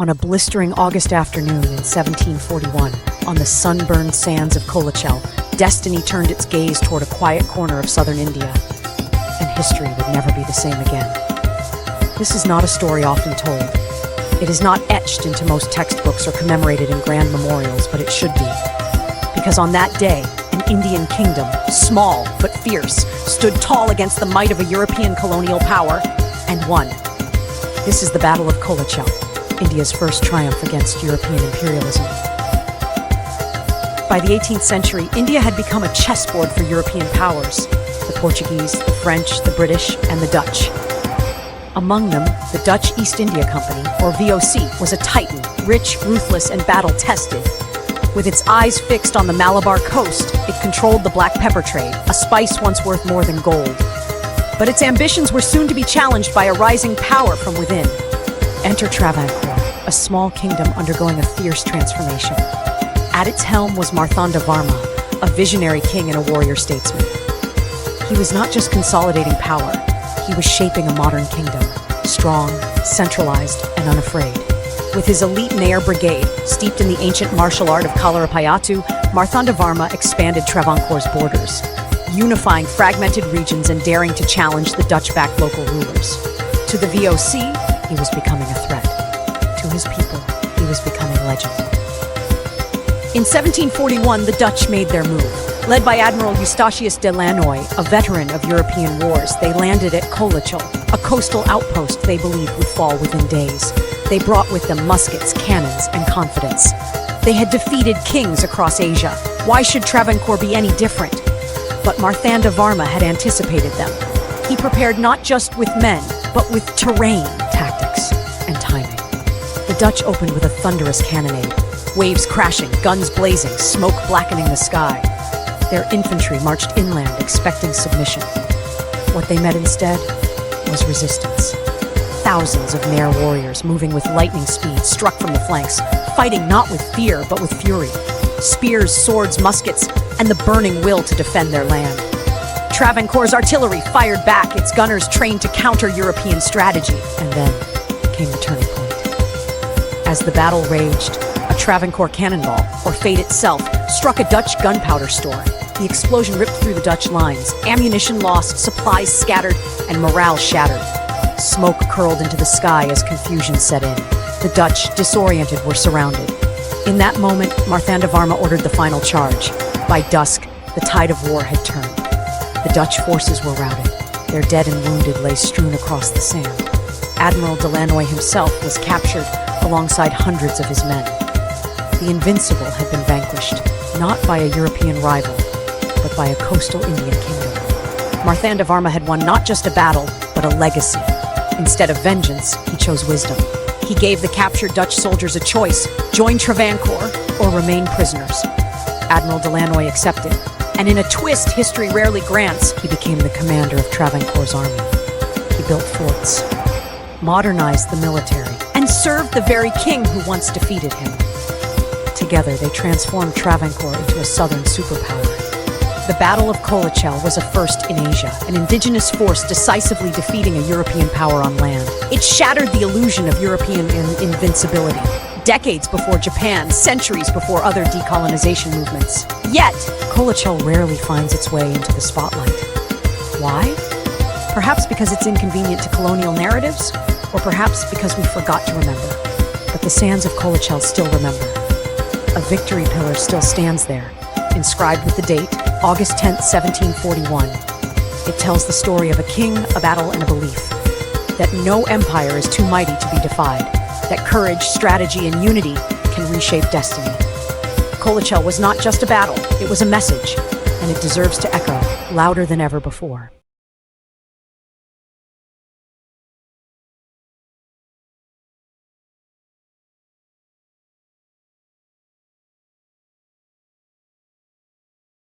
On a blistering August afternoon in 1741, on the sunburned sands of Colachel, destiny turned its gaze toward a quiet corner of southern India, and history would never be the same again. This is not a story often told. It is not etched into most textbooks or commemorated in grand memorials, but it should be. Because on that day, an Indian kingdom, small but fierce, stood tall against the might of a European colonial power, and won. This is the Battle of Colachel, India's first triumph against European imperialism. By the 18th century, India had become a chessboard for European powers: the Portuguese, the French, the British, and the Dutch. Among them, the Dutch East India Company, or VOC, was a titan, rich, ruthless, and battle-tested. With its eyes fixed on the Malabar coast, it controlled the black pepper trade, a spice once worth more than gold. But its ambitions were soon to be challenged by a rising power from within. Enter Travancore, a small kingdom undergoing a fierce transformation. At its helm was Marthanda Varma, a visionary king and a warrior statesman. He was not just consolidating power, he was shaping a modern kingdom, strong, centralized, and unafraid. With his elite Nair brigade, steeped in the ancient martial art of Colachel, Marthanda Varma expanded Travancore's borders, unifying fragmented regions and daring to challenge the Dutch-backed local rulers. To the VOC, he was becoming a threat. To his people, he was becoming legend. In 1741, the Dutch made their move. Led by Admiral Eustachius de Lannoy, a veteran of European wars, they landed at Colachel, a coastal outpost they believed would fall within days. They brought with them muskets, cannons, and confidence. They had defeated kings across Asia. Why should Travancore be any different? But Marthanda Varma had anticipated them. He prepared not just with men, but with terrain, tactics, and timing. The Dutch opened with a thunderous cannonade, waves crashing, guns blazing, smoke blackening the sky. Their infantry marched inland, expecting submission. What they met instead was resistance. Thousands of Nair warriors, moving with lightning speed, struck from the flanks, fighting not with fear, but with fury. Spears, swords, muskets, and the burning will to defend their land. Travancore's artillery fired back, its gunners trained to counter European strategy. And then came the turning point. As the battle raged, a Travancore cannonball, or fate itself, struck a Dutch gunpowder store. The explosion ripped through the Dutch lines. Ammunition lost, supplies scattered, and morale shattered. Smoke curled into the sky as confusion set in. The Dutch, disoriented, were surrounded. In that moment, Marthanda Varma ordered the final charge. By dusk, the tide of war had turned. The Dutch forces were routed. Their dead and wounded lay strewn across the sand. Admiral de Lannoy himself was captured alongside hundreds of his men. The invincible had been vanquished, not by a European rival, but by a coastal Indian kingdom. Marthanda Varma had won not just a battle, but a legacy. Instead of vengeance, he chose wisdom. He gave the captured Dutch soldiers a choice: join Travancore or remain prisoners. Admiral de Lannoy accepted, and in a twist history rarely grants, he became the commander of Travancore's army. He built forts, modernized the military, and served the very king who once defeated him. Together, they transformed Travancore into a southern superpower. The Battle of Colachel was a first in Asia, an indigenous force decisively defeating a European power on land. It shattered the illusion of European invincibility, decades before Japan, centuries before other decolonization movements. Yet, Colachel rarely finds its way into the spotlight. Why? Perhaps because it's inconvenient to colonial narratives, or perhaps because we forgot to remember. But the sands of Colachel still remember. A victory pillar still stands there, inscribed with the date, August 10th, 1741. It tells the story of a king, a battle, and a belief that no empire is too mighty to be defied, that courage, strategy, and unity can reshape destiny. Colachel was not just a battle, it was a message, and it deserves to echo louder than ever before.